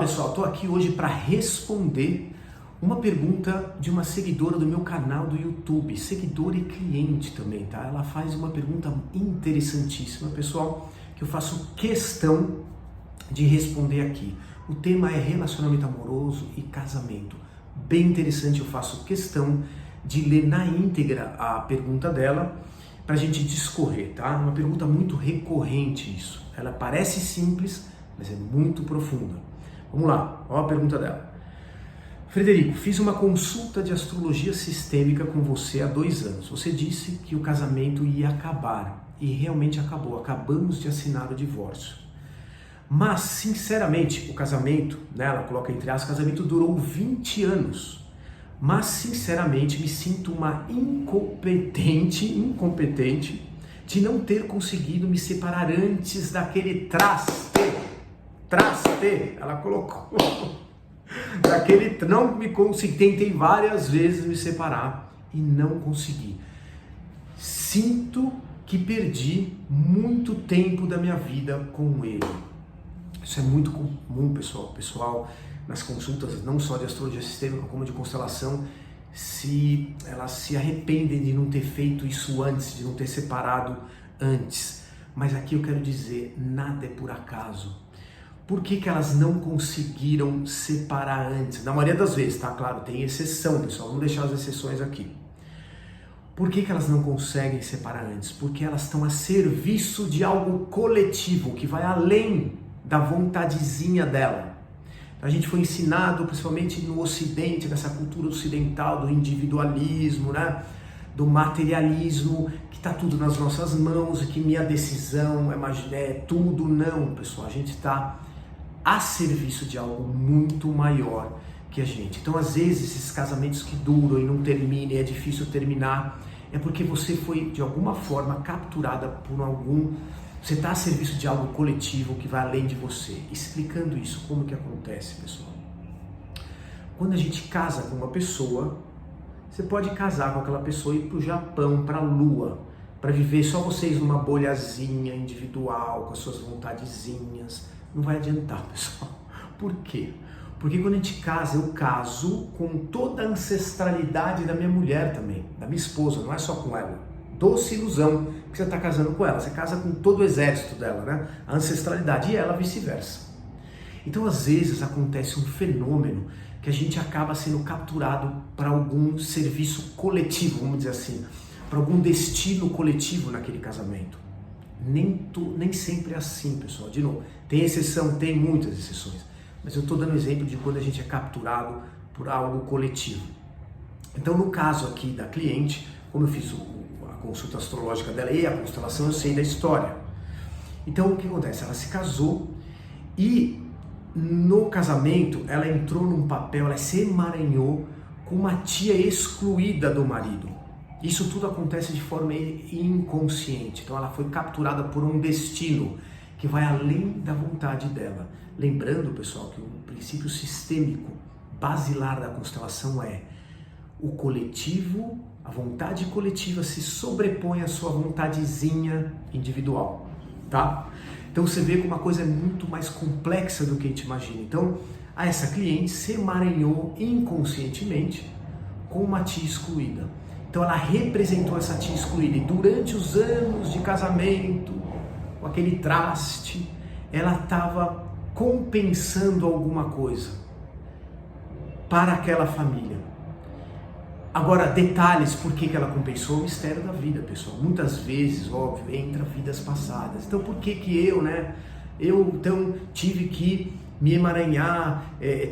pessoal, estou aqui hoje para responder uma pergunta de uma seguidora do meu canal do YouTube, seguidora e cliente também, tá? Ela faz uma pergunta interessantíssima, pessoal, que eu faço questão de responder aqui. O tema é relacionamento amoroso e casamento. Bem interessante, eu faço questão de ler na íntegra a pergunta dela para a gente discorrer, tá? Uma pergunta muito recorrente isso. Ela parece simples, mas é muito profunda. Vamos lá, olha a pergunta dela. Frederico, fiz uma consulta de astrologia sistêmica com você há 2 anos. Você disse que o casamento ia acabar e realmente acabou. Acabamos de assinar o divórcio. Mas, sinceramente, o casamento, né, ela coloca entre aspas, o casamento durou 20 anos. Mas, sinceramente, me sinto uma incompetente de não ter conseguido me separar antes daquele traste, ela colocou, não me consegui, tentei várias vezes me separar e não consegui. Sinto que perdi muito tempo da minha vida com ele. Isso é muito comum, pessoal, nas consultas, não só de astrologia sistêmica, como de constelação, se elas se arrependem de não ter feito isso antes, de não ter separado antes. Mas aqui eu quero dizer, nada é por acaso. Por que elas não conseguiram separar antes? Na maioria das vezes, tá? Claro, tem exceção, pessoal, vamos deixar as exceções aqui. Por que elas não conseguem separar antes? Porque elas estão a serviço de algo coletivo, que vai além da vontadezinha dela. A gente foi ensinado, principalmente no Ocidente, nessa cultura ocidental do individualismo, né? Do materialismo, que está tudo nas nossas mãos, que minha decisão é tudo. Não, pessoal, a gente está a serviço de algo muito maior que a gente. Então, às vezes, esses casamentos que duram e não terminam, é difícil terminar, é porque você foi, de alguma forma, capturada por algum... Você está a serviço de algo coletivo que vai além de você. Explicando isso, como que acontece, pessoal? Quando a gente casa com uma pessoa, você pode casar com aquela pessoa e ir para o Japão, para a Lua, para viver só vocês numa bolhazinha individual, com as suas vontadezinhas. Não vai adiantar, pessoal. Por quê? Porque quando a gente casa, eu caso com toda a ancestralidade da minha mulher também, da minha esposa, não é só com ela. Doce ilusão que você está casando com ela, você casa com todo o exército dela, né? A ancestralidade, e ela vice-versa. Então, às vezes, acontece um fenômeno que a gente acaba sendo capturado para algum serviço coletivo, vamos dizer assim, para algum destino coletivo naquele casamento. Nem sempre é assim, pessoal. De novo, tem exceção, tem muitas exceções, mas eu estou dando exemplo de quando a gente é capturado por algo coletivo. Então, no caso aqui da cliente, como eu fiz a consulta astrológica dela e a constelação, eu sei da história. Então, o que acontece? Ela se casou e no casamento ela entrou num papel, ela se emaranhou com uma tia excluída do marido. Isso tudo acontece de forma inconsciente. Então ela foi capturada por um destino que vai além da vontade dela. Lembrando, pessoal, que o princípio sistêmico basilar da constelação é o coletivo, a vontade coletiva se sobrepõe à sua vontadezinha individual, tá? Então você vê que uma coisa é muito mais complexa do que a gente imagina. Então, essa cliente se emaranhou inconscientemente com uma tia excluída. Então ela representou essa tia excluída e durante os anos de casamento, com aquele traste, ela estava compensando alguma coisa para aquela família. Agora, detalhes, por que ela compensou? O mistério da vida, pessoal. Muitas vezes, óbvio, entra vidas passadas. Então, por que eu então tive que me emaranhar,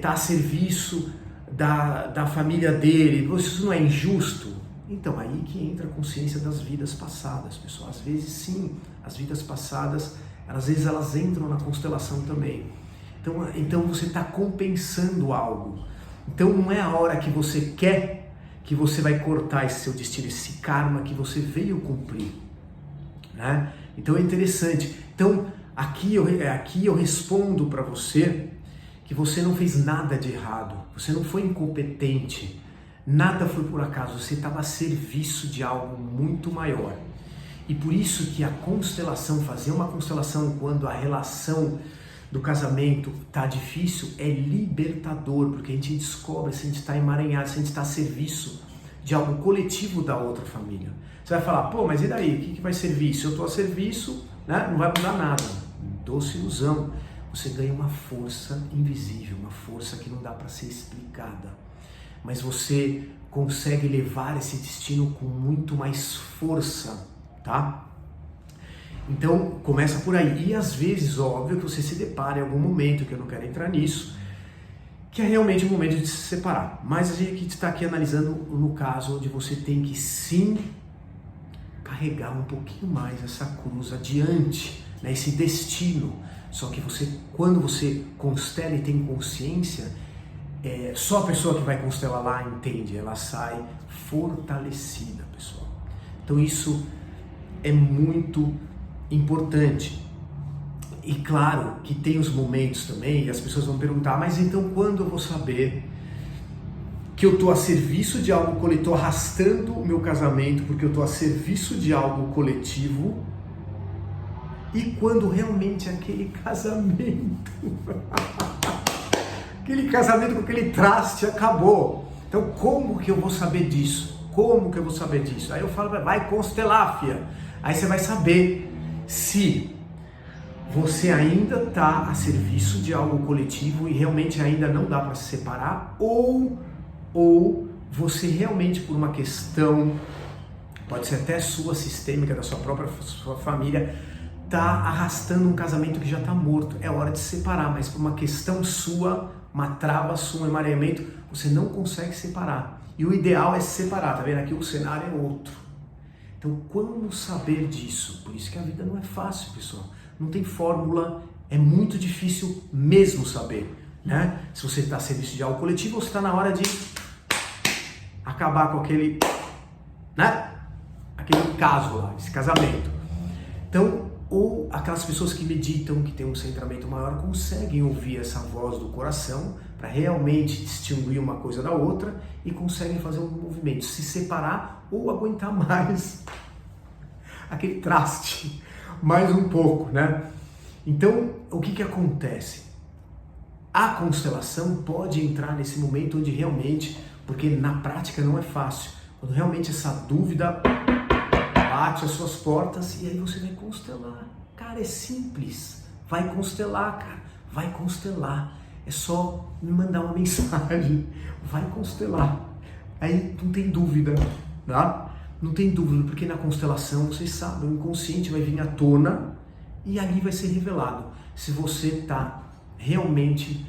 tá a serviço da família dele? Isso não é injusto? Então, aí que entra a consciência das vidas passadas, pessoal. Às vezes, sim, as vidas passadas, às vezes elas entram na constelação também. Então você está compensando algo. Então, não é a hora que você quer que você vai cortar esse seu destino, esse karma que você veio cumprir, né? Então é interessante. Então aqui eu respondo para você que você não fez nada de errado, você não foi incompetente, nada foi por acaso, você estava a serviço de algo muito maior. E por isso que a constelação, fazer uma constelação quando a relação do casamento tá difícil, é libertador, porque a gente descobre se a gente está emaranhado, se a gente está a serviço de algo coletivo da outra família. Você vai falar, pô, mas e daí? O que vai servir? Se eu estou a serviço, né, não vai mudar nada. Doce ilusão. Você ganha uma força invisível, uma força que não dá para ser explicada. Mas você consegue levar esse destino com muito mais força, tá? Então, começa por aí. E às vezes, óbvio, que você se depara em algum momento, que eu não quero entrar nisso, que é realmente o momento de se separar. Mas a gente está aqui analisando no caso onde você tem que sim carregar um pouquinho mais essa cruz adiante, né, esse destino. Só que quando você constela e tem consciência, só a pessoa que vai constelar lá entende, ela sai fortalecida, pessoal. Então isso é muito importante. E claro que tem os momentos também, e as pessoas vão perguntar, mas então quando eu vou saber que eu estou a serviço de algo coletivo, estou arrastando o meu casamento porque eu estou a serviço de algo coletivo, e quando realmente aquele casamento, com aquele traste acabou? Então como que eu vou saber disso? Como que eu vou saber disso? Aí eu falo, vai constelar, fia. Aí você vai saber se você ainda está a serviço de algo coletivo e realmente ainda não dá para se separar, ou você realmente, por uma questão, pode ser até sua, sistêmica, da sua família, está arrastando um casamento que já está morto. É hora de se separar, mas por uma questão sua, uma trava sua, um emaranhamento, você não consegue separar. E o ideal é se separar, tá vendo? Aqui o cenário é outro. Então, como saber disso? Por isso que a vida não é fácil, pessoal. Não tem fórmula, é muito difícil mesmo saber, né? Se você está a serviço de algo coletivo ou se está na hora de acabar com aquele, né? Aquele caso lá, esse casamento. Então, ou aquelas pessoas que meditam, que têm um centramento maior, conseguem ouvir essa voz do coração para realmente distinguir uma coisa da outra e conseguem fazer um movimento, se separar ou aguentar mais aquele traste, mais um pouco, né? Então, o que acontece? A constelação pode entrar nesse momento onde realmente, porque na prática não é fácil, quando realmente essa dúvida bate as suas portas e aí você vai constelar. Cara, é simples. Vai constelar, cara. Vai constelar. É só me mandar uma mensagem. Vai constelar. Aí não tem dúvida, tá? Não tem dúvida, porque na constelação, vocês sabem, o inconsciente vai vir à tona e ali vai ser revelado se você está realmente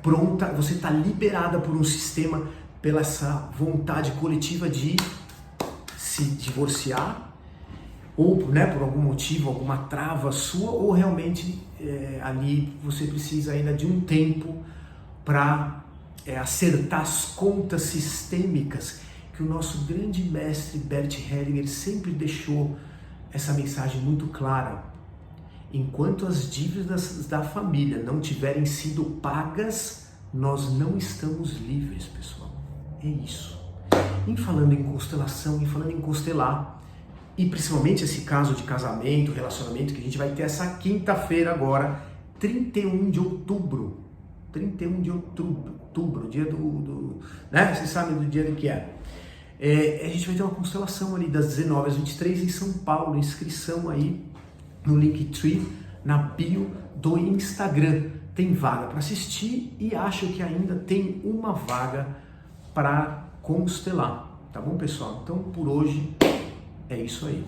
pronta, você está liberada por um sistema, pela essa vontade coletiva de se divorciar, ou, né, por algum motivo, alguma trava sua, ou realmente ali você precisa ainda de um tempo para acertar as contas sistêmicas, que o nosso grande mestre Bert Hellinger sempre deixou essa mensagem muito clara. Enquanto as dívidas da família não tiverem sido pagas, nós não estamos livres, pessoal. É isso. Em falando em constelação, em falando em constelar, e principalmente esse caso de casamento, relacionamento, que a gente vai ter essa quinta-feira agora, 31 de outubro. 31 de outubro, dia do né? Vocês sabem do dia do que é. A gente vai ter uma constelação ali das 19 às 23 em São Paulo, inscrição aí no Linktree, na bio do Instagram. Tem vaga para assistir e acho que ainda tem uma vaga para constelar, tá bom, pessoal? Então, por hoje é isso aí.